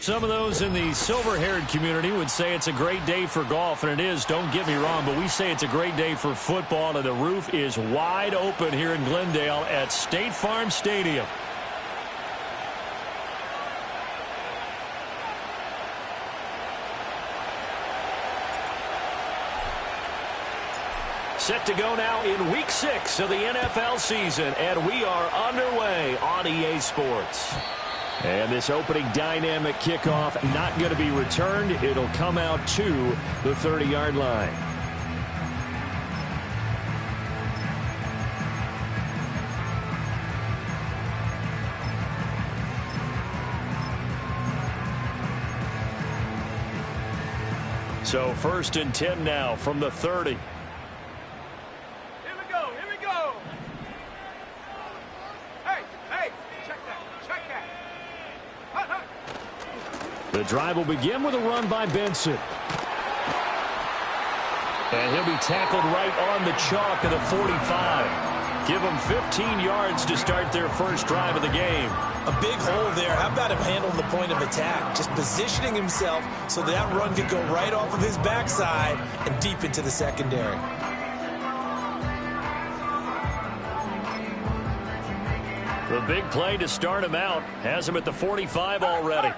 Some of those in the silver-haired community would say it's a great day for golf, and it is, don't get me wrong, but we say it's a great day for football, and the roof is wide open here in Glendale at State Farm Stadium. Set to go now in Week 6 of the NFL season, and we are underway on EA Sports. And this opening dynamic kickoff not going to be returned. It'll come out to the 30-yard line. So 1st and 10 now from the 30. The drive will begin with a run by Benson. And he'll be tackled right on the chalk of the 45. Give him 15 yards to start their first drive of the game. A big hole there. How about him handling the point of attack? Just positioning himself so that run could go right off of his backside and deep into the secondary. The big play to start him out has him at the 45 already.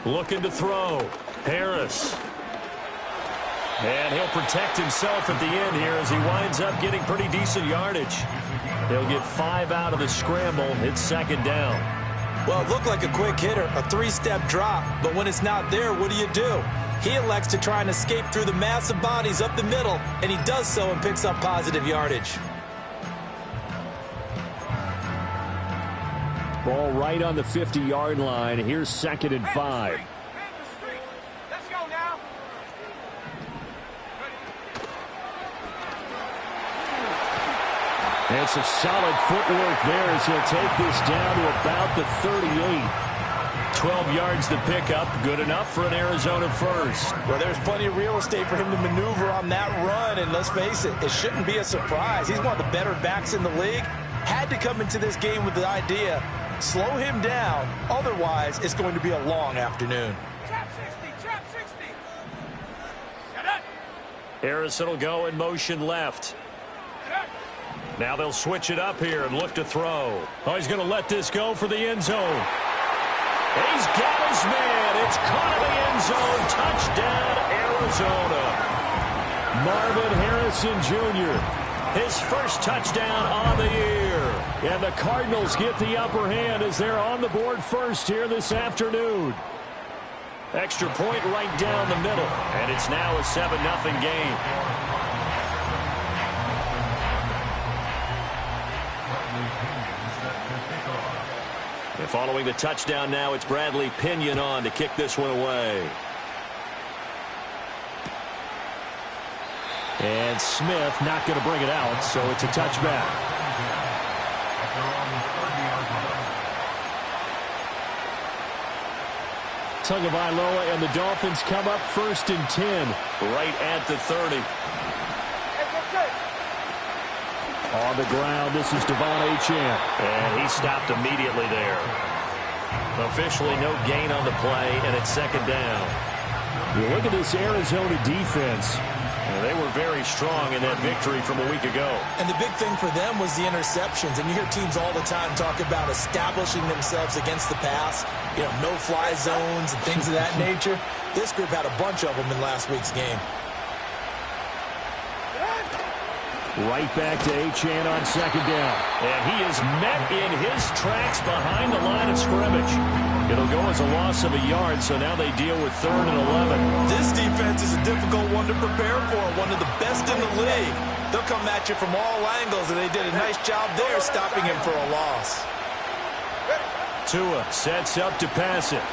Looking to throw. Harris. And he'll protect himself at the end here as he winds up getting pretty decent yardage. He'll get 5 out of the scramble. It's 2nd down. Well, it looked like a quick hitter, a 3-step drop. But when it's not there, what do? He elects to try and escape through the massive bodies up the middle, and he does so and picks up positive yardage. Ball right on the 50-yard line. Here's 2nd and 5. Let's go now. And some solid footwork there as he'll take this down to about the 38. 12 yards to pick up. Good enough for an Arizona first. Well, there's plenty of real estate for him to maneuver on that run. And let's face it, it shouldn't be a surprise. He's one of the better backs in the league. Had to come into this game with the idea, slow him down. Otherwise, it's going to be a long afternoon. Trap 60. Shut up. Harrison will go in motion left. Now they'll switch it up here and look to throw. Oh, he's going to let this go for the end zone. He's got his man. It's caught in the end zone. Touchdown, Arizona. Marvin Harrison Jr., his first touchdown on the year. And the Cardinals get the upper hand as they're on the board first here this afternoon. Extra point right down the middle. And it's now a 7-0 game. And following the touchdown now, it's Bradley Pinion on to kick this one away. And Smith not going to bring it out, so it's a touchback. Tagovailoa and the Dolphins come up 1st and 10, right at the 30. On the ground, this is Devon Achane. And he stopped immediately there. Officially no gain on the play, and it's 2nd down. You look at this Arizona defense. They were very strong in that victory from a week ago. And the big thing for them was the interceptions. And you hear teams all the time talk about establishing themselves against the pass. You know, no-fly zones and things of that nature. This group had a bunch of them in last week's game. Right back to Achane on second down. And he is met in his tracks behind the line of scrimmage. It'll go as a loss of a yard, so now they deal with 3rd and 11. This defense is a difficult one to prepare for, one of the best in the league. They'll come at you from all angles, and they did a nice job there stopping him for a loss. Tua sets up to pass it.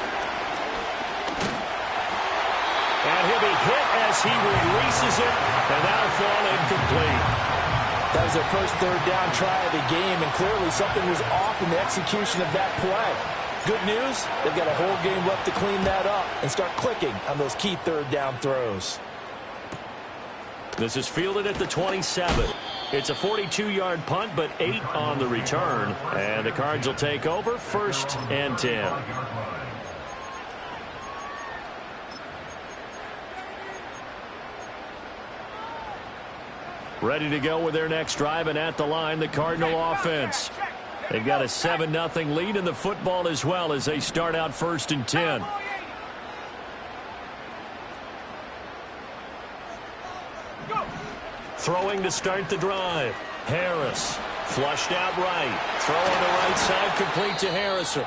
And he'll be hit as he releases it, and that'll fall incomplete. That was their first 3rd down try of the game, and clearly something was off in the execution of that play. Good news, they've got a whole game left to clean that up and start clicking on those key 3rd down throws. This is fielded at the 27. It's a 42-yard punt, but 8 on the return. And the Cards will take over 1st and 10. Ready to go with their next drive, and at the line, the Cardinal offense. They've got a 7-0 lead in the football as well as they start out 1st and 10. Throwing to start the drive. Harris flushed out right. Throw on the right side, complete to Harrison.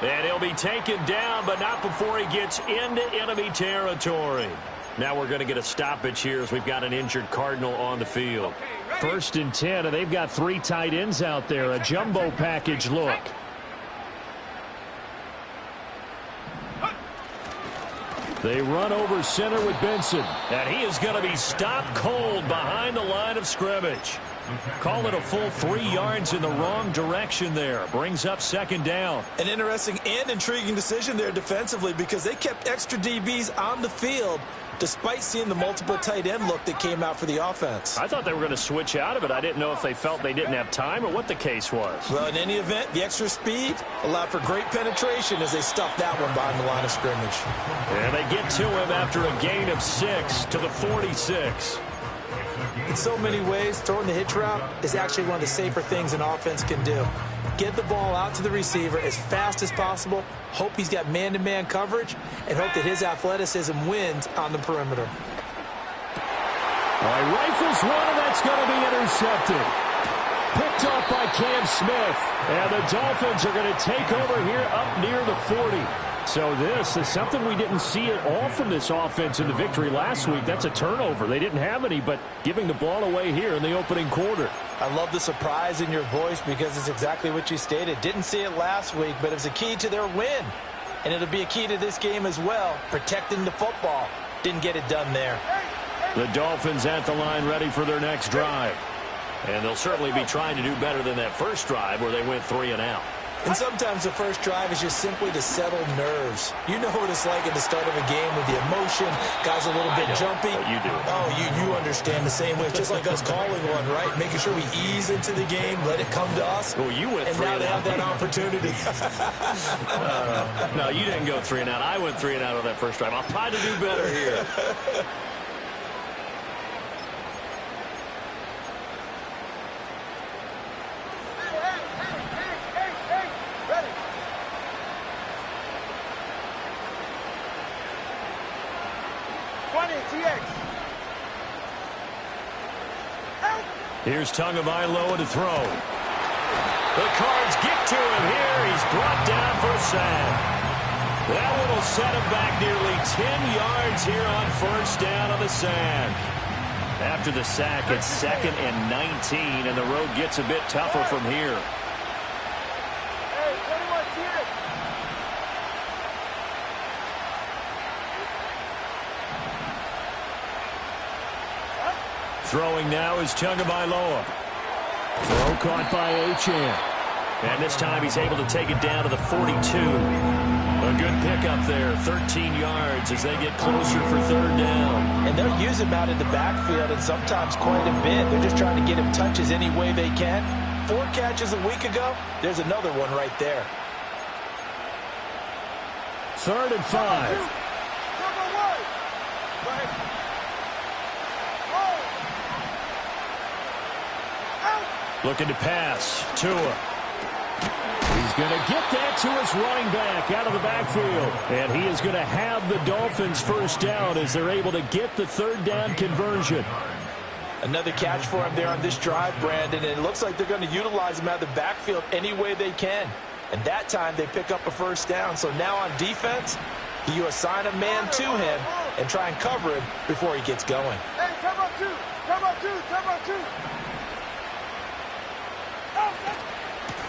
And he'll be taken down, but not before he gets into enemy territory. Now we're going to get a stoppage here as we've got an injured Cardinal on the field. 1st and 10, and they've got 3 tight ends out there. A jumbo package look. They run over center with Benson. And he is going to be stopped cold behind the line of scrimmage. Call it a full 3 yards in the wrong direction there. Brings up 2nd down. An interesting and intriguing decision there defensively because they kept extra DBs on the field despite seeing the multiple tight end look that came out for the offense. I thought they were going to switch out of it. I didn't know if they felt they didn't have time or what the case was. Well, in any event, the extra speed allowed for great penetration as they stuffed that one behind the line of scrimmage. And they get to him after a gain of 6 to the 46. In so many ways, throwing the hitch route is actually one of the safer things an offense can do. Get the ball out to the receiver as fast as possible, hope he's got man-to-man coverage, and hope that his athleticism wins on the perimeter. All right, rifles one, and that's going to be intercepted. Picked off by Cam Smith. And the Dolphins are going to take over here up near the 40. So this is something we didn't see at all from this offense in the victory last week. That's a turnover. They didn't have any, but giving the ball away here in the opening quarter. I love the surprise in your voice because it's exactly what you stated. Didn't see it last week, but it was a key to their win. And it'll be a key to this game as well, protecting the football. Didn't get it done there. The Dolphins at the line ready for their next drive. And they'll certainly be trying to do better than that first drive where they went 3 and out. And sometimes the first drive is just simply to settle nerves. You know what it's like at the start of a game with the emotion. Guys a little bit jumpy. You do. Oh, you understand the same way. It's just like us calling one, right? Making sure we ease into the game, let it come to us. Well, you went and 3 now and they out. have that opportunity. No, you didn't go 3 and out. I went 3 and out on that first drive. I'll try to do better here. Here's Tagovailoa to throw. The Cards get to him here. He's brought down for a sack. That one will set him back nearly 10 yards here on first down on the sack. After the sack, it's 2nd and 19, and the road gets a bit tougher from here. Throwing now is Tagovailoa. Throw caught by Achane. And this time he's able to take it down to the 42. A good pickup there, 13 yards as they get closer for 3rd down. And they'll use him out in the backfield and sometimes quite a bit. They're just trying to get him touches any way they can. 4 catches a week ago, there's another one right there. 3rd and 5. Looking to pass. Tua. He's going to get that to his running back out of the backfield. And he is going to have the Dolphins first down as they're able to get the third down conversion. Another catch for him there on this drive, Brandon, and it looks like they're going to utilize him out of the backfield any way they can. And that time they pick up a first down. So now on defense, you assign a man to him and try and cover him before he gets going. Hey, come on, two. Come on, two. Come on, two.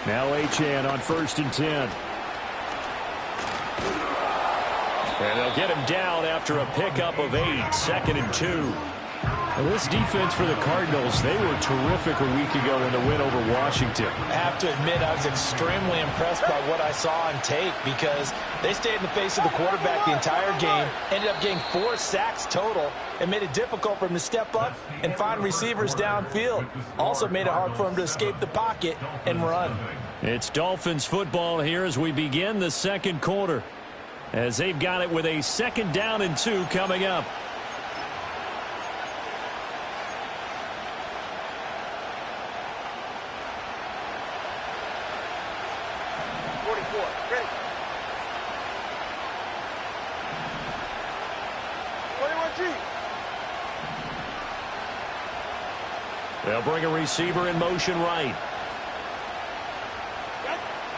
Now Achane on 1st and 10. And they'll get him down after a pickup of 8, 2nd and 2. And this defense for the Cardinals, they were terrific a week ago in the win over Washington. I have to admit, I was extremely impressed by what I saw on tape because they stayed in the face of the quarterback the entire game, ended up getting 4 sacks total, and made it difficult for him to step up and find receivers downfield. Also made it hard for him to escape the pocket and run. It's Dolphins football here as we begin the second quarter, as they've got it with a 2nd down and 2 coming up. They'll bring a receiver in motion right.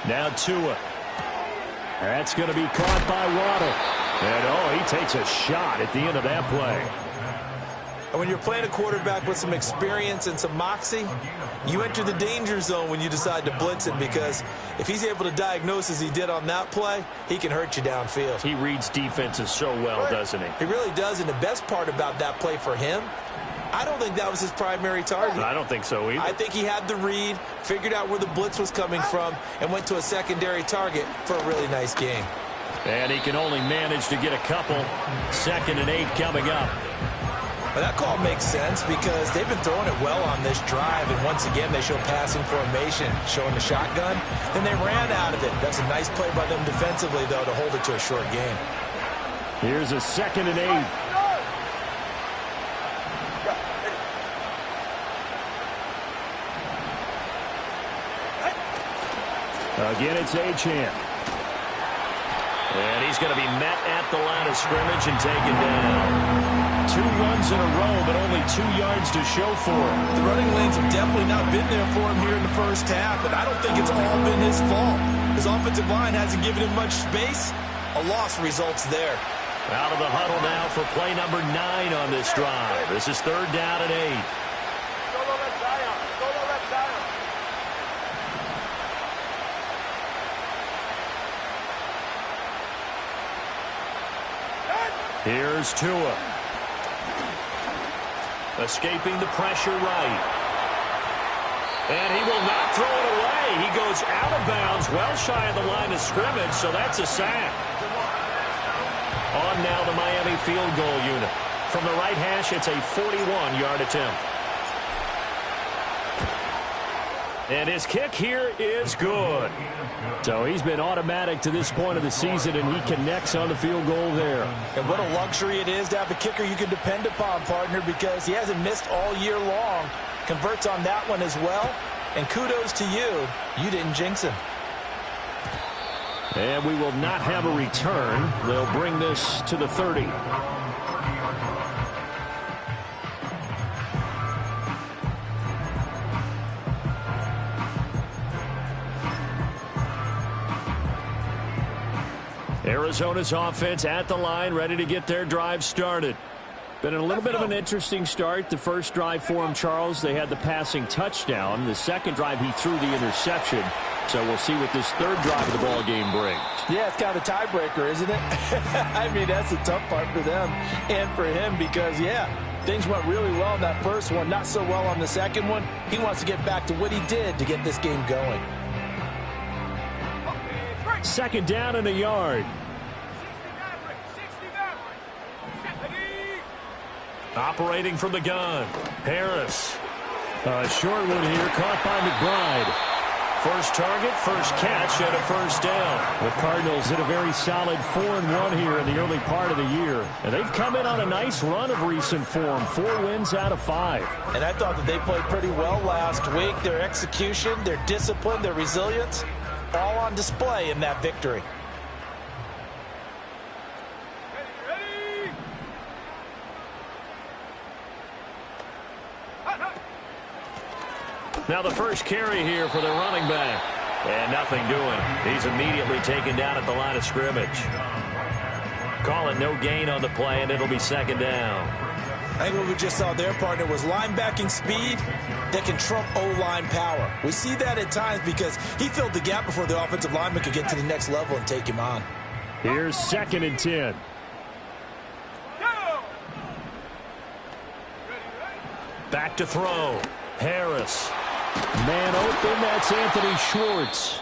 Now Tua. That's going to be caught by Waddle. And, he takes a shot at the end of that play. And when you're playing a quarterback with some experience and some moxie, you enter the danger zone when you decide to blitz him, because if he's able to diagnose as he did on that play, he can hurt you downfield. He reads defenses so well, doesn't he? He really does, and the best part about that play for him, I don't think that was his primary target. I don't think so either. I think he had the read, figured out where the blitz was coming from, and went to a secondary target for a really nice game. And he can only manage to get a couple. 2nd and 8 coming up. Well, that call makes sense because they've been throwing it well on this drive, and once again they show passing formation, showing the shotgun. Then they ran out of it. That's a nice play by them defensively, though, to hold it to a short game. Here's a 2nd and 8. Again, it's Achane. And he's going to be met at the line of scrimmage and taken down. 2 runs in a row, but only 2 yards to show for him. The running lanes have definitely not been there for him here in the first half, and I don't think it's all been his fault. His offensive line hasn't given him much space. A loss results there. Out of the huddle now for play number 9 on this drive. This is 3rd down and 8. Here's Tua. Escaping the pressure right. And he will not throw it away. He goes out of bounds, well shy of the line of scrimmage, so that's a sack. On now the Miami field goal unit. From the right hash, it's a 41-yard attempt. And his kick here is good. So he's been automatic to this point of the season, and he connects on the field goal there. And what a luxury it is to have a kicker you can depend upon, partner, because he hasn't missed all year long. Converts on that one as well. And kudos to you. You didn't jinx him. And we will not have a return. They'll bring this to the 30. Arizona's offense at the line, ready to get their drive started. Been a little bit of an interesting start. The first drive for him, Charles, they had the passing touchdown. The second drive, he threw the interception. So we'll see what this third drive of the ball game brings. Yeah, it's kind of a tiebreaker, isn't it? I mean, that's the tough part for them and for him because, yeah, things went really well in that first one, not so well on the second one. He wants to get back to what he did to get this game going. 2nd down and a yard. Operating from the gun. Harris. A short one here, caught by McBride. First target, first catch, and a first down. The Cardinals hit a very solid 4-1 here in the early part of the year. And they've come in on a nice run of recent form. 4 wins out of 5. And I thought that they played pretty well last week. Their execution, their discipline, their resilience, all on display in that victory. Now the first carry here for the running back. And nothing doing. He's immediately taken down at the line of scrimmage. Call it no gain on the play, and it'll be second down. I think what we just saw there, partner, was linebacking speed that can trump O-line power. We see that at times because he filled the gap before the offensive lineman could get to the next level and take him on. Here's 2nd and 10. Back to throw. Harris. Man open, that's Anthony Schwartz.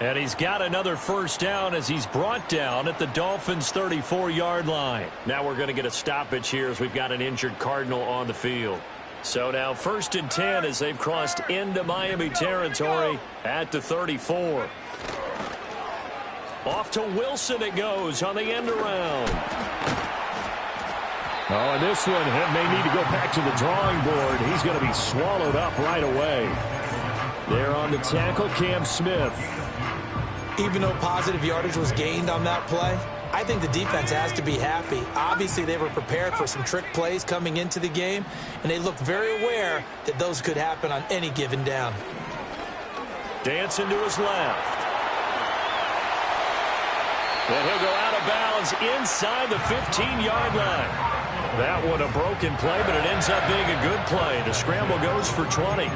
And he's got another first down as he's brought down at the Dolphins' 34-yard line. Now we're going to get a stoppage here as we've got an injured Cardinal on the field. So now 1st and 10 as they've crossed into Miami territory at the 34. Off to Wilson it goes on the end around. Oh, and this one may need to go back to the drawing board. He's going to be swallowed up right away. There on the tackle, Cam Smith. Even though positive yardage was gained on that play, I think the defense has to be happy. Obviously, they were prepared for some trick plays coming into the game, and they looked very aware that those could happen on any given down. Dancing to his left. And he'll go out of bounds inside the 15-yard line. That one a broken play, but it ends up being a good play. The scramble goes for 20.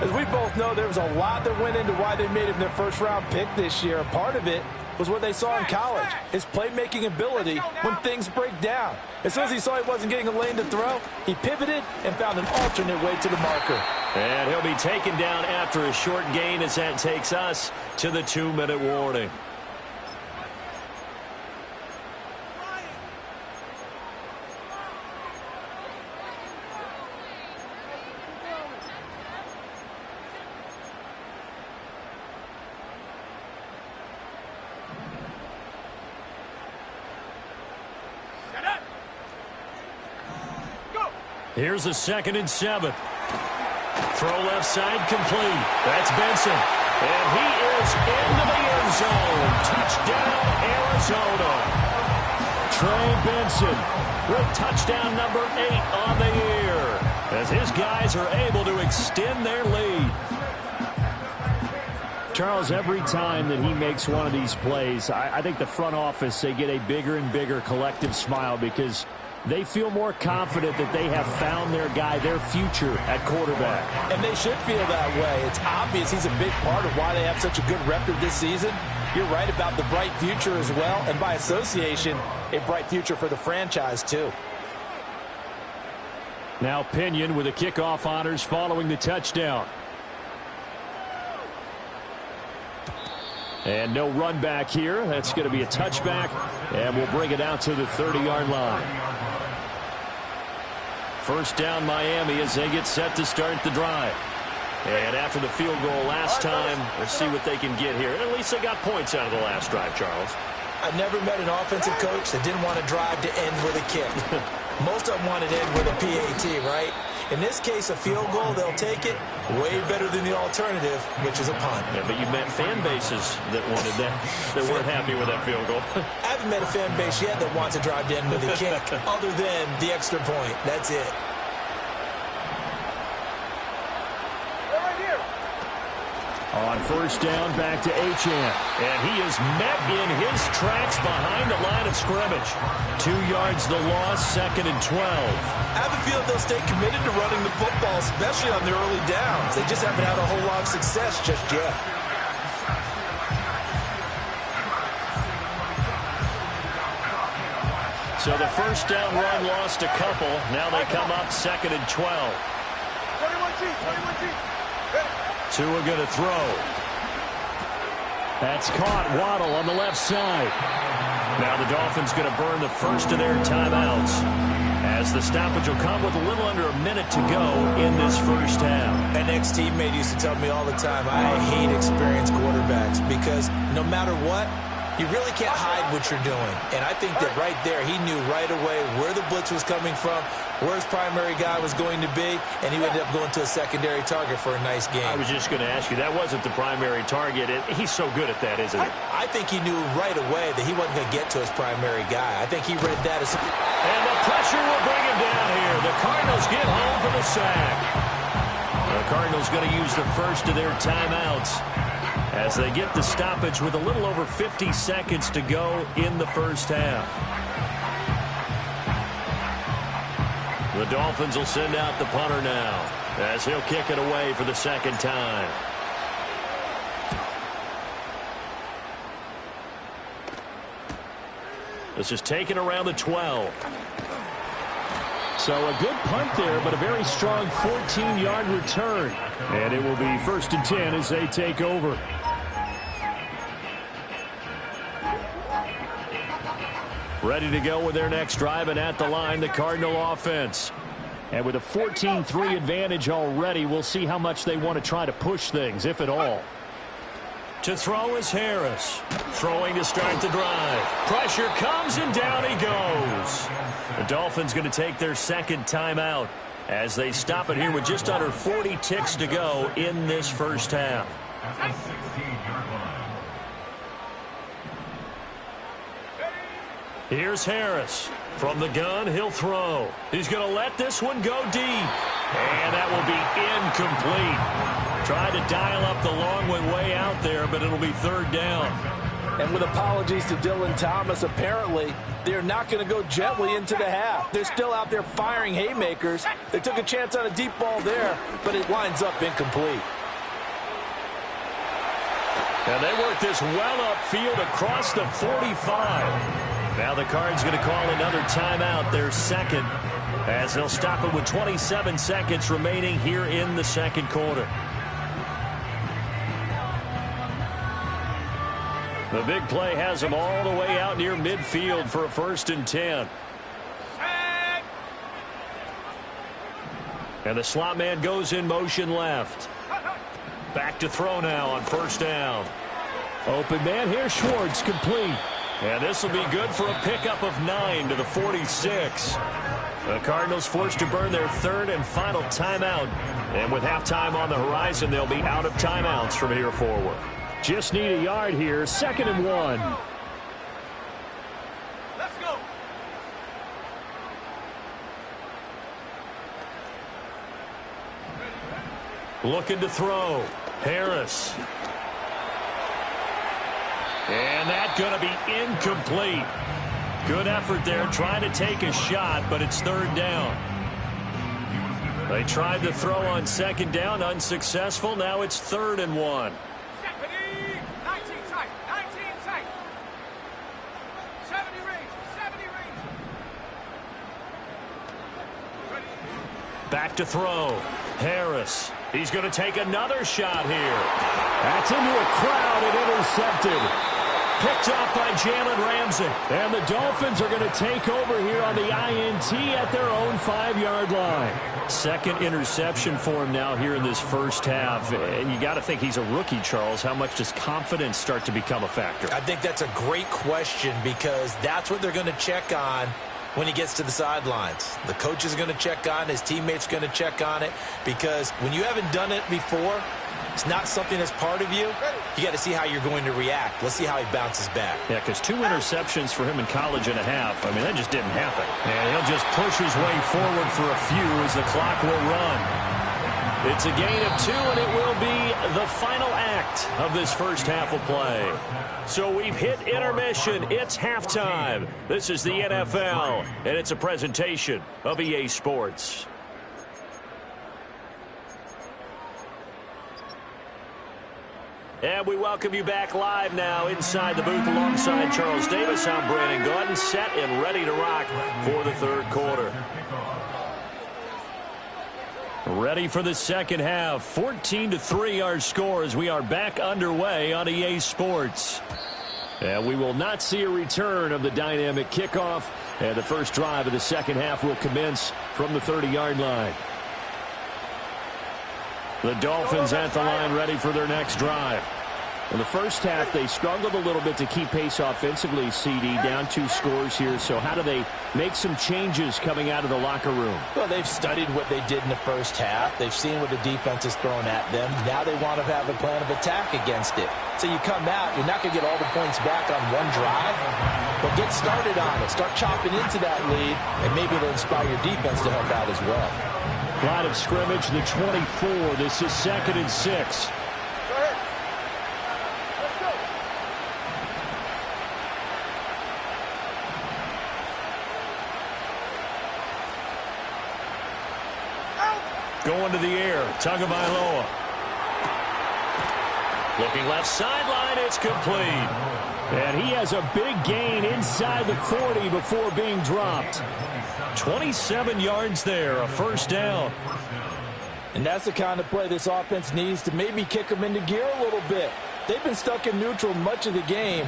As we both know, there was a lot that went into why they made him their first-round pick this year. Part of it was what they saw in college, his playmaking ability when things break down. As soon as he saw he wasn't getting a lane to throw, he pivoted and found an alternate way to the marker. And he'll be taken down after a short gain as that takes us to the 2-minute warning. Here's a 2nd and 7. Throw left side complete. That's Benson. And he is into the end zone. Touchdown, Arizona. Trey Benson with touchdown number 8 on the year as his guys are able to extend their lead. Charles, every time that he makes one of these plays, I think the front office, they get a bigger and bigger collective smile because they feel more confident that they have found their guy, their future at quarterback. And they should feel that way. It's obvious he's a big part of why they have such a good record this season. You're right about the bright future as well, and by association, a bright future for the franchise too. Now Pinion with the kickoff honors following the touchdown. And no run back here. That's going to be a touchback, and we'll bring it out to the 30-yard line. First down Miami as they get set to start the drive. And after the field goal last time, we'll see what they can get here. At least they got points out of the last drive, Charles. I've never met an offensive coach that didn't want to drive to end with a kick. Most of them want to end with a PAT, right? In this case, a field goal, they'll take it. Way better than the alternative, which is a punt. Yeah, but you met fan bases that wanted that, that weren't happy with that field goal. I haven't met a fan base yet that wants to drive to end with a kick, other than the extra point. That's it. On first down, back to Achane. And he is met in his tracks behind the line of scrimmage. 2 yards the loss, 2nd and 12. I have a feeling they'll stay committed to running the football, especially on their early downs. They just haven't had a whole lot of success just yet. So the first down run lost a couple. Now they come up 2nd and 12. 21-2. Tua going to throw. That's caught. Waddle on the left side. Now the Dolphins going to burn the first of their timeouts as the stoppage will come with a little under a minute to go in this first half. An ex-teammate used to tell me all the time, I hate experienced quarterbacks because no matter what, You really can't hide what you're doing. And I think that right there, he knew right away where the blitz was coming from, where his primary guy was going to be, and he ended up going to a secondary target for a nice game. I was just going to ask you, that wasn't the primary target. He's so good at that, isn't he? I think he knew right away that he wasn't going to get to his primary guy. I think he read that as... And the pressure will bring him down here. The Cardinals get home for the sack. The Cardinals going to use the first of their timeouts as they get the stoppage with a little over 50 seconds to go in the first half. The Dolphins will send out the punter now as he'll kick it away for the second time. This is taken around the 12. So a good punt there, but a very strong 14-yard return. And it will be 1st and 10 as they take over. Ready to go with their next drive, and at the line, the Cardinal offense. And with a 14-3 advantage already, we'll see how much they want to try to push things, if at all. To throw is Harris. Throwing to start the drive. Pressure comes, and down he goes. The Dolphins going to take their second timeout as they stop it here with just under 40 ticks to go in this first half. Here's Harris. From the gun, he'll throw. He's going to let this one go deep. And that will be incomplete. Tried to dial up the long one way out there, but it'll be third down. And with apologies to Dylan Thomas, apparently they're not going to go gently into the half. They're still out there firing haymakers. They took a chance on a deep ball there, but it winds up incomplete. And they work this well upfield across the 45. Now the Cards going to call another timeout, their second, as they'll stop it with 27 seconds remaining here in the second quarter. The big play has them all the way out near midfield for a 1st and 10. And the slot man goes in motion left. Back to throw now on 1st down. Open man here, Schwartz, complete. And this will be good for a pickup of 9 to the 46. The Cardinals forced to burn their third and final timeout. And with halftime on the horizon, they'll be out of timeouts from here forward. Just need a yard here, 2nd and 1. Let's go. Looking to throw. Harris. And that's going to be incomplete. Good effort there trying to take a shot, but it's third down. They tried to throw on 2nd down, unsuccessful. Now it's 3rd and 1. 19 tight. 19 tight. 70 range. 70 range. Back to throw. Harris. He's going to take another shot here. That's into a crowd and intercepted. Picked up by Jalen Ramsey. And the Dolphins are going to take over here on the INT at their own 5-yard line. Second interception for him now here in this first half. And you got to think he's a rookie, Charles. How much does confidence start to become a factor? I think that's a great question because that's what they're going to check on when he gets to the sidelines. The coach is going to check on it. His teammates are going to check on it because when you haven't done it before, it's not something that's part of you. You got to see how you're going to react. Let's see how he bounces back. Yeah, because 2 interceptions for him in college and a half. I mean, that just didn't happen. And he'll just push his way forward for a few as the clock will run. It's a gain of 2, and it will be the final act of this first half of play. So we've hit intermission. It's halftime. This is the NFL, and it's a presentation of EA Sports. And we welcome you back live now inside the booth alongside Charles Davis. I'm Brandon Gordon, set and ready to rock for the third quarter. Ready for the second half. 14-3 our score as we are back underway on EA Sports. And we will not see a return of the dynamic kickoff. And the first drive of the second half will commence from the 30-yard line. The Dolphins at the line ready for their next drive. In the first half, they struggled a little bit to keep pace offensively, CD, down 2 scores here. So how do they make some changes coming out of the locker room? Well, they've studied what they did in the first half. They've seen what the defense is throwing at them. Now they want to have a plan of attack against it. So you come out, you're not going to get all the points back on one drive, but get started on it. Start chopping into that lead, and maybe it'll inspire your defense to help out as well. Line of scrimmage, the 24. This is 2nd and 6. Going to the air, Tagovailoa. Looking left sideline, it's complete. And he has a big gain inside the 40 before being dropped. 27 yards there, a first down. And that's the kind of play this offense needs to maybe kick them into gear a little bit. They've been stuck in neutral much of the game.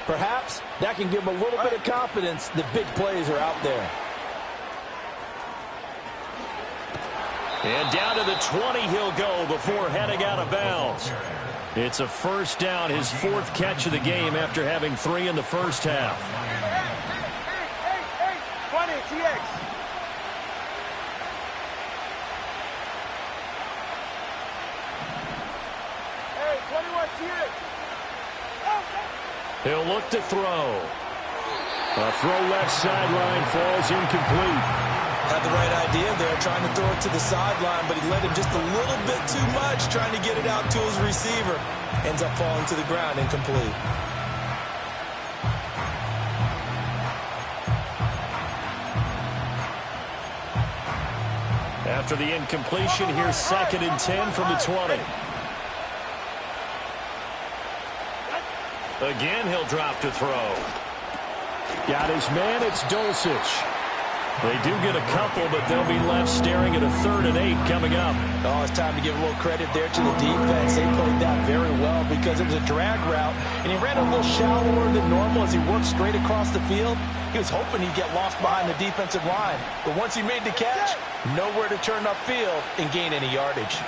Perhaps that can give them a little bit of confidence that big plays are out there. And down to the 20 he'll go before heading out of bounds. It's a first down, his 4th catch of the game after having 3 in the first half. 20, TX. Hey, 21, TX. He'll look to throw. A throw left sideline falls incomplete. Had the right idea there, trying to throw it to the sideline, but he led him just a little bit too much, trying to get it out to his receiver. Ends up falling to the ground, incomplete. After the incompletion, here's 2nd and 10 from the 20. Again, he'll drop to throw. Got his man, it's Dulcich. They do get a couple, but they'll be left staring at a 3rd and 8 coming up. Oh, it's time to give a little credit there to the defense. They played that very well because it was a drag route, and he ran a little shallower than normal as he worked straight across the field. He was hoping he'd get lost behind the defensive line, but once he made the catch, nowhere to turn upfield and gain any yardage.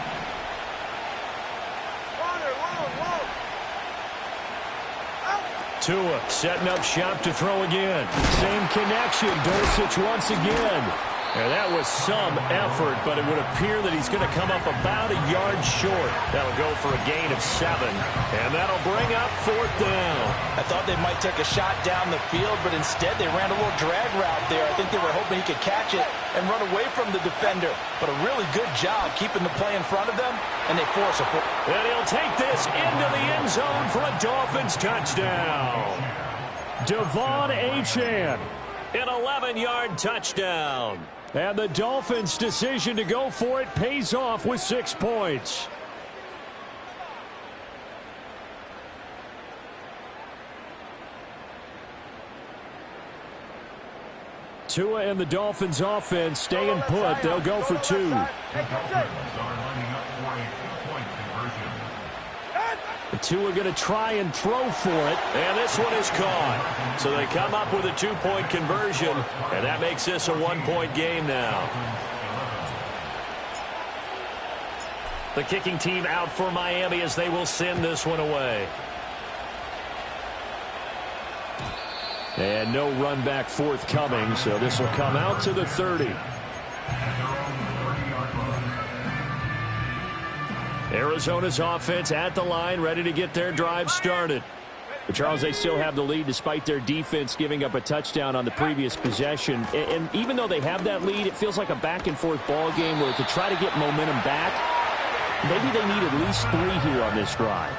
Tua setting up shop to throw again. Same connection. Dulcich once again. And that was some effort, but it would appear that he's going to come up about a yard short. That'll go for a gain of 7, and that'll bring up 4th down. I thought they might take a shot down the field, but instead they ran a little drag route there. I think they were hoping he could catch it and run away from the defender. But a really good job keeping the play in front of them, and they force a foot. And he'll take this into the end zone for a Dolphins touchdown. Devon Achane. An 11-yard touchdown. And the Dolphins' decision to go for it pays off with 6 points. Tua and the Dolphins' offense staying put. They'll go for 2. Tua going to try and throw for it. And this one is caught. So they come up with a 2-point conversion, and that makes this a 1-point game now. The kicking team out for Miami as they will send this one away. And no run back forthcoming, so this will come out to the 30. Arizona's offense at the line, ready to get their drive started. But Charles, they still have the lead despite their defense giving up a touchdown on the previous possession. And even though they have that lead, it feels like a back-and-forth ball game where to try to get momentum back, maybe they need at least 3 here on this drive.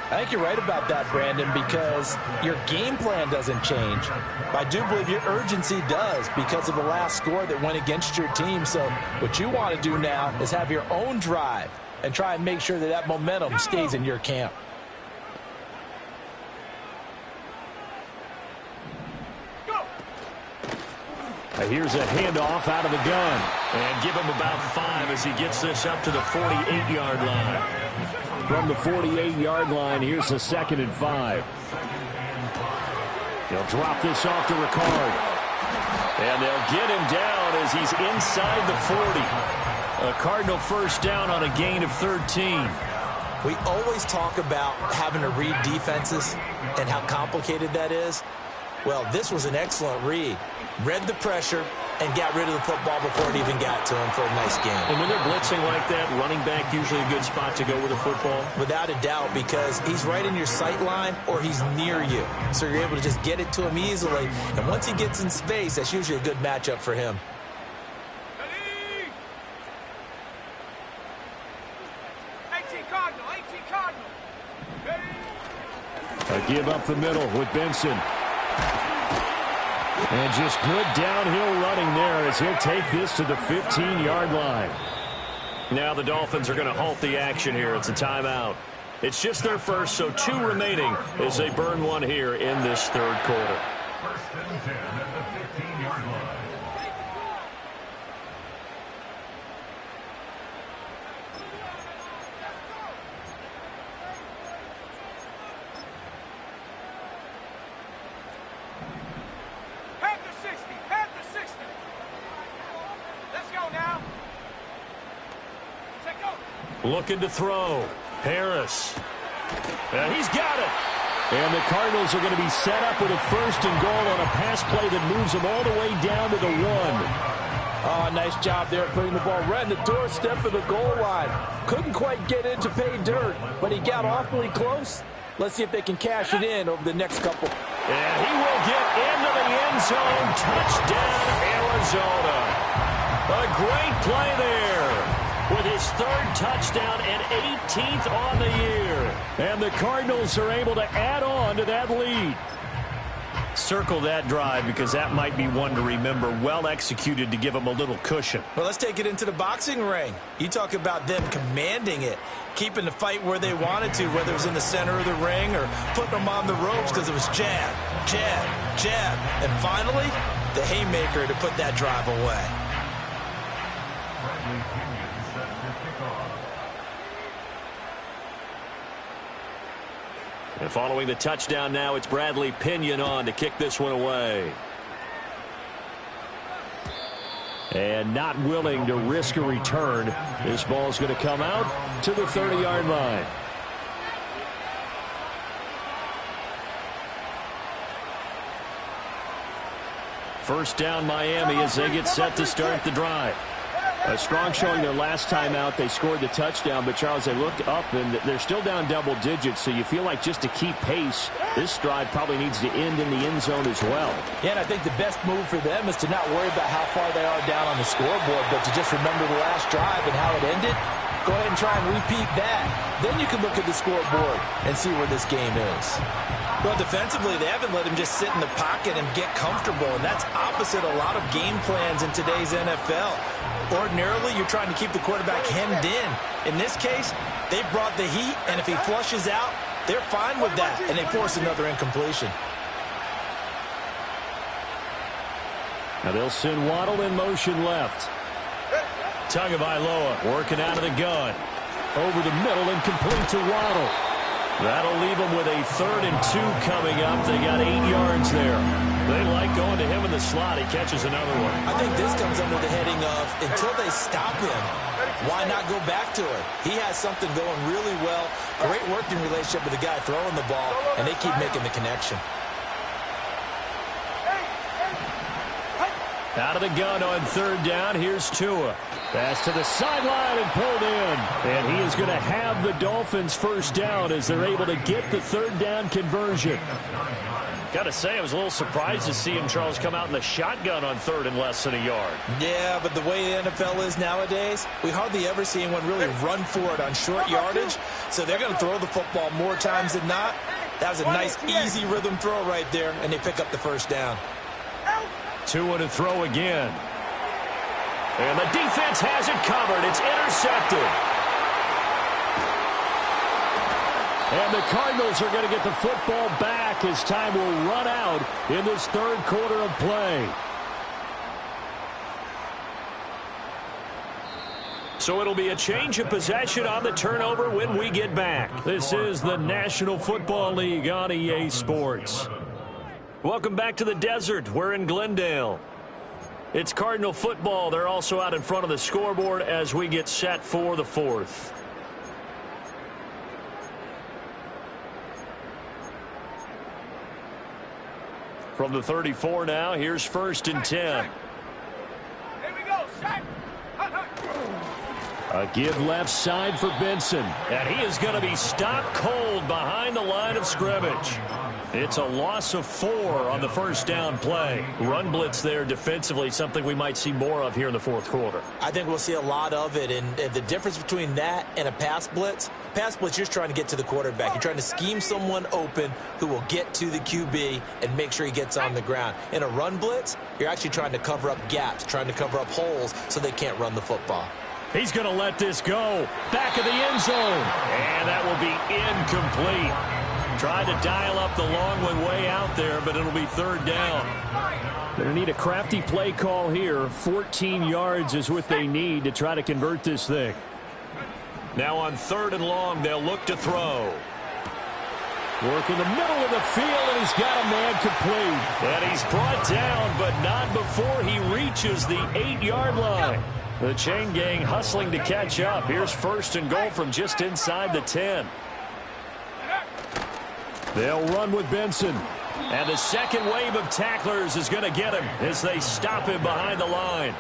I think you're right about that, Brandon, because your game plan doesn't change. I do believe your urgency does because of the last score that went against your team. So what you want to do now is have your own drive and try and make sure that that momentum stays in your camp. Here's a handoff out of the gun. And give him about 5 as he gets this up to the 48-yard line. From the 48-yard line, here's a 2nd and 5. They'll drop this off to Ricard. And they'll get him down as he's inside the 40. A Cardinal first down on a gain of 13. We always talk about having to read defenses and how complicated that is. Well, this was an excellent read. Read the pressure and got rid of the football before it even got to him for a nice game. And when they're blitzing like that, running back usually a good spot to go with the football? Without a doubt, because he's right in your sight line or he's near you. So you're able to just get it to him easily. And once he gets in space, that's usually a good matchup for him. 18 Cardinal, 18 Cardinal. A give up the middle with Benson. And just good downhill running there as he'll take this to the 15-yard line. Now the Dolphins are going to halt the action here. It's a timeout. It's just their first, so 2 remaining as they burn one here in this third quarter. First and 10 at the 15-yard line. Looking to throw. Harris. And he's got it. And the Cardinals are going to be set up with a 1st and goal on a pass play that moves them all the way down to the 1. Oh, nice job there putting the ball right in the doorstep of the goal line. Couldn't quite get in to pay dirt, but he got awfully close. Let's see if they can cash it in over the next couple. And he will get into the end zone. Touchdown, Arizona. A great play there, with his 3rd touchdown and 18th on the year. And the Cardinals are able to add on to that lead. Circle that drive because that might be one to remember. Well executed to give them a little cushion. Well, let's take it into the boxing ring. You talk about them commanding it, keeping the fight where they wanted to, whether it was in the center of the ring or putting them on the ropes because it was jab, jab, jab. And finally, the haymaker to put that drive away. And following the touchdown now, it's Bradley Pinion on to kick this one away. And not willing to risk a return. This ball's going to come out to the 30-yard line. First down Miami as they get set to start the drive. A strong showing their last time out. They scored the touchdown, but, Charles, they looked up, and they're still down double digits, so you feel like just to keep pace, this drive probably needs to end in the end zone as well. Yeah, and I think the best move for them is to not worry about how far they are down on the scoreboard, but to just remember the last drive and how it ended. Go ahead and try and repeat that. Then you can look at the scoreboard and see where this game is. Well, defensively, they haven't let him just sit in the pocket and get comfortable, and that's opposite a lot of game plans in today's NFL. Ordinarily, you're trying to keep the quarterback hemmed in. In this case, they brought the heat, and if he flushes out, they're fine with that, and they force another incompletion. Now they'll send Waddle in motion left. Tagovailoa working out of the gun. Over the middle and complete to Waddle. That'll leave them with a 3rd and 2 coming up. They got 8 yards there. They like going to him in the slot. He catches another one. I think this comes under the heading of, until they stop him, why not go back to it? He has something going really well. Great working relationship with the guy throwing the ball, and they keep making the connection. Out of the gun on 3rd down. Here's Tua. Pass to the sideline and pulled in. And he is going to have the Dolphins first down as they're able to get the 3rd down conversion. Got to say, I was a little surprised to see him, Charles, come out in the shotgun on 3rd and less than a yard. Yeah, but the way the NFL is nowadays, we hardly ever see anyone really run for it on short yardage. So they're going to throw the football more times than not. That was a nice, easy rhythm throw right there, and they pick up the first down. Tua to throw again. And the defense has it covered. It's intercepted. And the Cardinals are going to get the football back as time will run out in this 3rd quarter of play. So it'll be a change of possession on the turnover when we get back. This is the National Football League on EA Sports. Welcome back to the desert. We're in Glendale. It's Cardinal football. They're also out in front of the scoreboard as we get set for the 4th. From the 34 now, here's 1st and 10. Here we go. Set. A give left side for Benson. And he is going to be stopped cold behind the line of scrimmage. It's a loss of 4 on the 1st down play. Run blitz there defensively, something we might see more of here in the 4th quarter. I think we'll see a lot of it, and the difference between that and a pass blitz, you're just trying to get to the quarterback. You're trying to scheme someone open who will get to the QB and make sure he gets on the ground. In a run blitz, you're actually trying to cover up gaps, trying to cover up holes so they can't run the football. He's going to let this go. Back of the end zone. And that will be incomplete. Tried to dial up the long one way out there, but it'll be 3rd down. Going to need a crafty play call here. 14 yards is what they need to try to convert this thing. Now on 3rd and long, they'll look to throw. Work in the middle of the field, and he's got a man complete. And he's brought down, but not before he reaches the 8-yard line. The chain gang hustling to catch up. Here's 1st and goal from just inside the 10. They'll run with Benson. And the second wave of tacklers is going to get him as they stop him behind the line.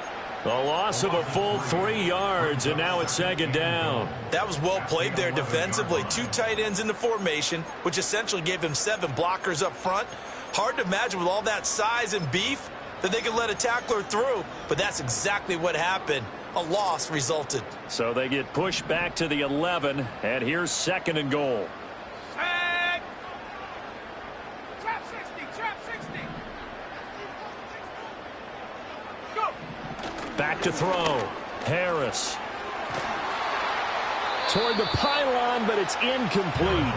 A loss of a full 3 yards, and now it's 2nd down. That was well played there defensively. 2 tight ends in the formation, which essentially gave him 7 blockers up front. Hard to imagine with all that size and beef that they could let a tackler through, but that's exactly what happened. A loss resulted. So they get pushed back to the 11, and here's 2nd and goal. Set. Trap 60. Trap 60. Go. Back to throw. Harris. Toward the pylon, but it's incomplete.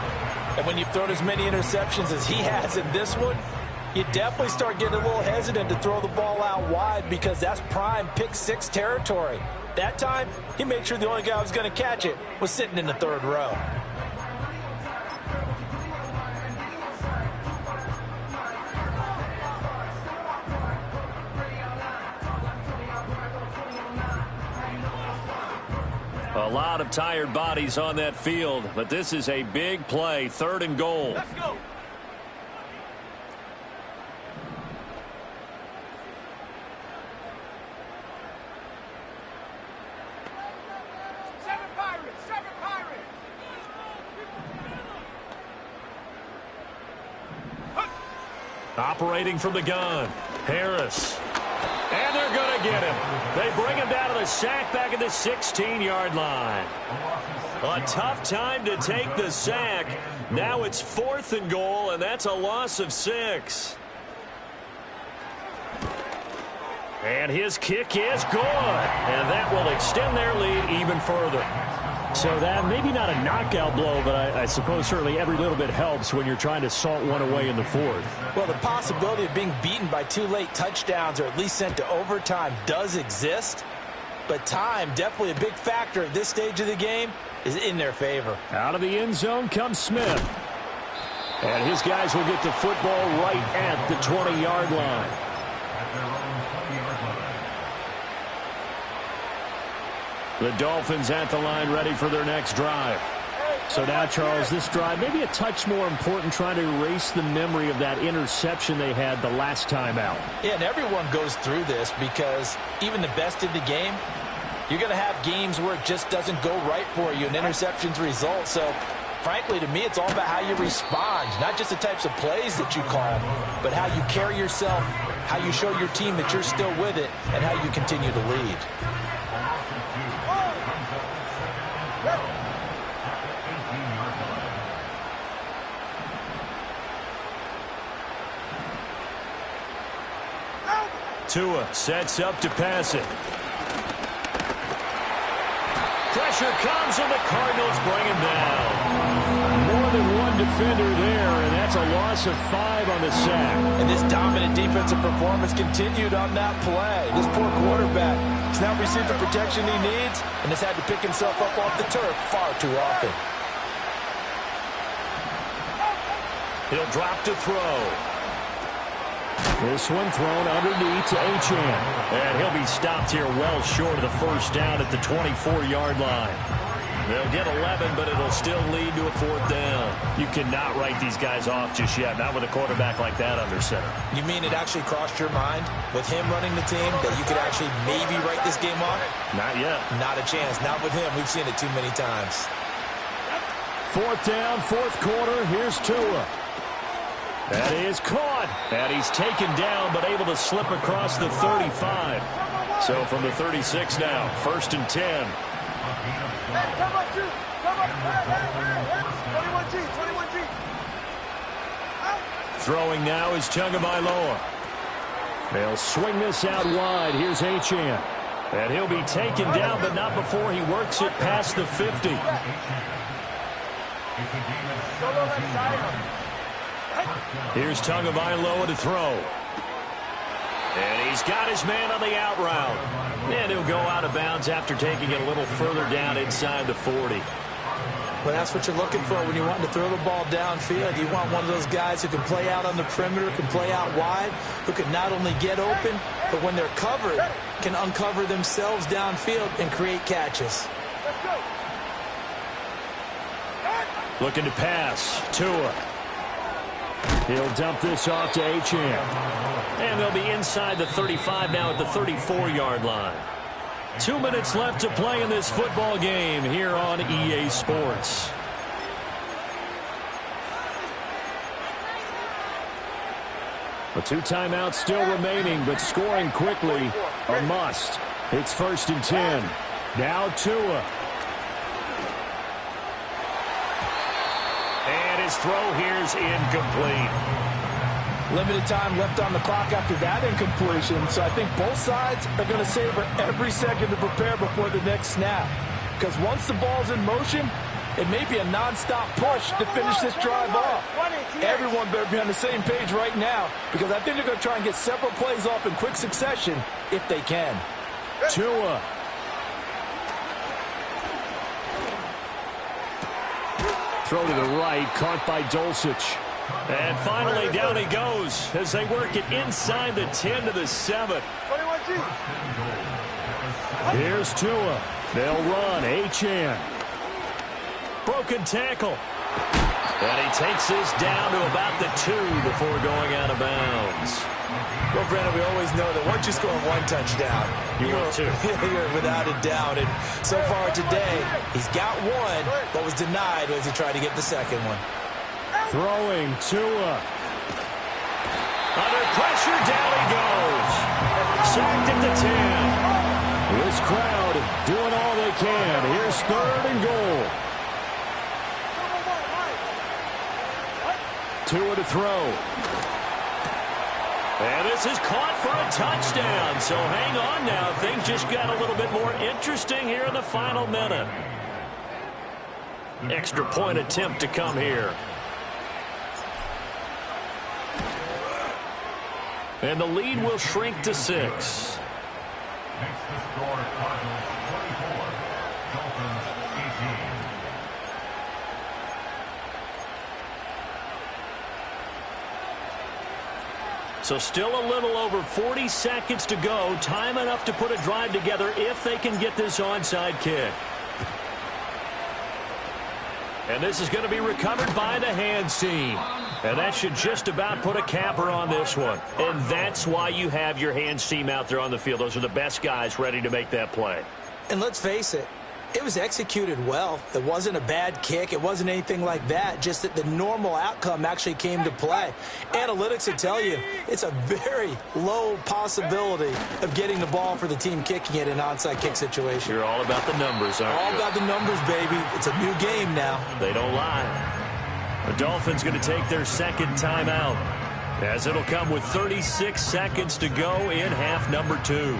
And when you've thrown as many interceptions as he has in this one, you definitely start getting a little hesitant to throw the ball out wide because that's prime pick 6 territory. That time, he made sure the only guy who was going to catch it was sitting in the 3rd row. A lot of tired bodies on that field, but this is a big play. 3rd and goal. Let's go. Operating from the gun. Harris. And they're going to get him. They bring him down to the sack back at the 16-yard line. A tough time to take the sack. Now it's 4th and goal, and that's a loss of 6. And his kick is good. And that will extend their lead even further. So that maybe not a knockout blow, but I suppose certainly every little bit helps when you're trying to salt one away in the 4th. Well, the possibility of being beaten by 2 late touchdowns or at least sent to overtime does exist. But time, definitely a big factor at this stage of the game, is in their favor. Out of the end zone comes Smith. And his guys will get the football right at the 20-yard line. The Dolphins at the line ready for their next drive. So now, Charles, this drive maybe a touch more important, trying to erase the memory of that interception they had the last time out. Yeah, and everyone goes through this because even the best in the game, you're going to have games where it just doesn't go right for you and interceptions result. So, frankly, to me, it's all about how you respond, not just the types of plays that you call, but how you carry yourself, how you show your team that you're still with it, and how you continue to lead. Tua sets up to pass it. Pressure comes, and the Cardinals bring him down. More than one defender there, and that's a loss of 5 on the sack. And this dominant defensive performance continued on that play. This poor quarterback has now received the protection he needs and has had to pick himself up off the turf far too often. He'll drop to throw. This one thrown underneath to Achane. And he'll be stopped here well short of the 1st down at the 24-yard line. They'll get 11, but it'll still lead to a 4th down. You cannot write these guys off just yet, not with a quarterback like that under center. You mean it actually crossed your mind with him running the team that you could actually maybe write this game off? Not yet. Not a chance. Not with him. We've seen it too many times. 4th down, 4th quarter. Here's Tua. That is caught. And he's taken down, but able to slip across the 35. So from the 36 now, 1st and 10. Come on, G. Come on. 21G. 21G. Throwing now is Tagovailoa. They'll swing this out wide. Here's Achane. And he'll be taken down, but not before he works it past the 50. Here's Tagovailoa to throw. And he's got his man on the out route. And he'll go out of bounds after taking it a little further down inside the 40. Well, that's what you're looking for when you want to throw the ball downfield. You want one of those guys who can play out on the perimeter, can play out wide, who can not only get open, but when they're covered, can uncover themselves downfield and create catches. Looking to pass. Tua. He'll dump this off to Achane. And they'll be inside the 35 now at the 34-yard line. 2 minutes left to play in this football game here on EA Sports. A 2 timeouts still remaining, but scoring quickly a must. It's 1st and 10. Now Tua. And his throw here's incomplete. Limited time left on the clock after that incompletion, so I think both sides are going to savor every second to prepare before the next snap. Because once the ball's in motion, it may be a nonstop push to finish this drive off. Everyone better be on the same page right now, because I think they're going to try and get several plays off in quick succession if they can. Tua. Throw to the right, caught by Dulcich. And finally down he goes as they work it inside the 10 to the 7. Here's Tua. They'll run. Achane. Broken tackle. And he takes this down to about the 2 before going out of bounds. Well, Brandon, we always know that once you score 1 touchdown, you're without a doubt. And so far today, he's got 1, but was denied as he tried to get the second one. Throwing Tua. Under pressure, down he goes. Sacked at the 10. This crowd doing all they can. Here's 3rd and goal. Tua to throw. And this is caught for a touchdown. So hang on now. Things just got a little bit more interesting here in the final minute. Extra point attempt to come here. And the lead will shrink to 6. Makes the score Cardinals 24, Dolphins 18. So still a little over 40 seconds to go. Time enough to put a drive together if they can get this onside kick. And this is going to be recovered by the hands team. And that should just about put a capper on this one. And that's why you have your hands team out there on the field. Those are the best guys ready to make that play. And let's face it, it was executed well. It wasn't a bad kick. It wasn't anything like that. Just that the normal outcome actually came to play. Analytics will tell you it's a very low possibility of getting the ball for the team kicking it in an onside kick situation. You're all about the numbers, aren't you? All about the numbers, baby. It's a new game now. They don't lie. The Dolphins going to take their second timeout, as it'll come with 36 seconds to go in half number 2.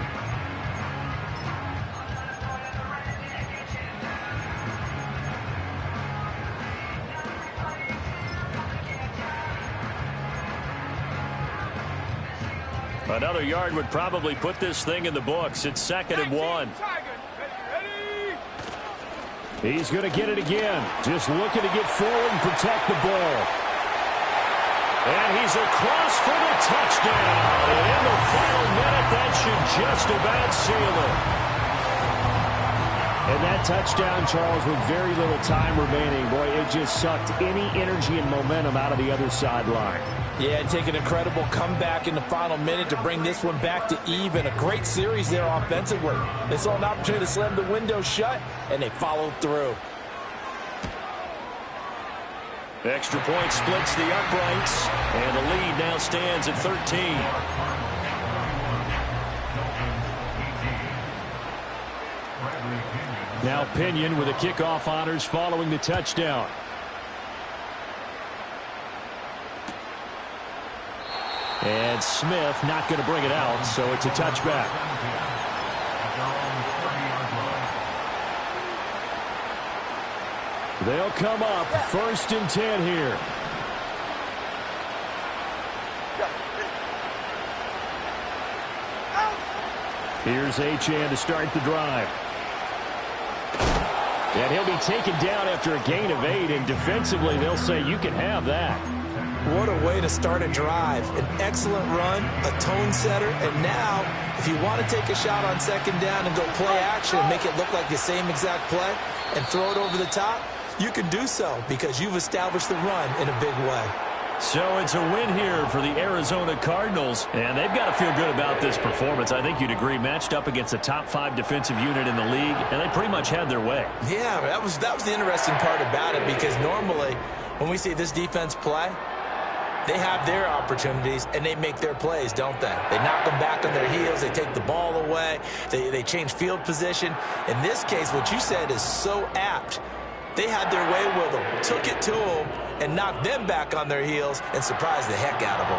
Another yard would probably put this thing in the books. It's 2nd and 1. He's going to get it again. Just looking to get forward and protect the ball. And he's across for the touchdown. And in the final minute, that should just about seal it. And that touchdown, Charles, with very little time remaining, boy, it just sucked any energy and momentum out of the other sideline. Yeah, and take an incredible comeback in the final minute to bring this one back to even. A great series there offensively. They saw an opportunity to slam the window shut, and they followed through. Extra point splits the uprights, and the lead now stands at 13. Now Pinion with the kickoff honors following the touchdown. And Smith not going to bring it out, so it's a touchback. They'll come up 1st and 10 here. Here's Achane to start the drive. And he'll be taken down after a gain of 8, and defensively they'll say you can have that. What a way to start a drive. An excellent run, a tone setter, and now if you want to take a shot on 2nd down and go play action and make it look like the same exact play and throw it over the top, you can do so because you've established the run in a big way. So it's a win here for the Arizona Cardinals, and they've got to feel good about this performance. I think you'd agree, matched up against a top 5 defensive unit in the league, and they pretty much had their way. Yeah, that was the interesting part about it, because normally when we see this defense play, they have their opportunities and they make their plays, don't they? They knock them back on their heels. They take the ball away. They change field position. In this case, what you said is so apt. They had their way with them, took it to them, and knocked them back on their heels and surprised the heck out of them.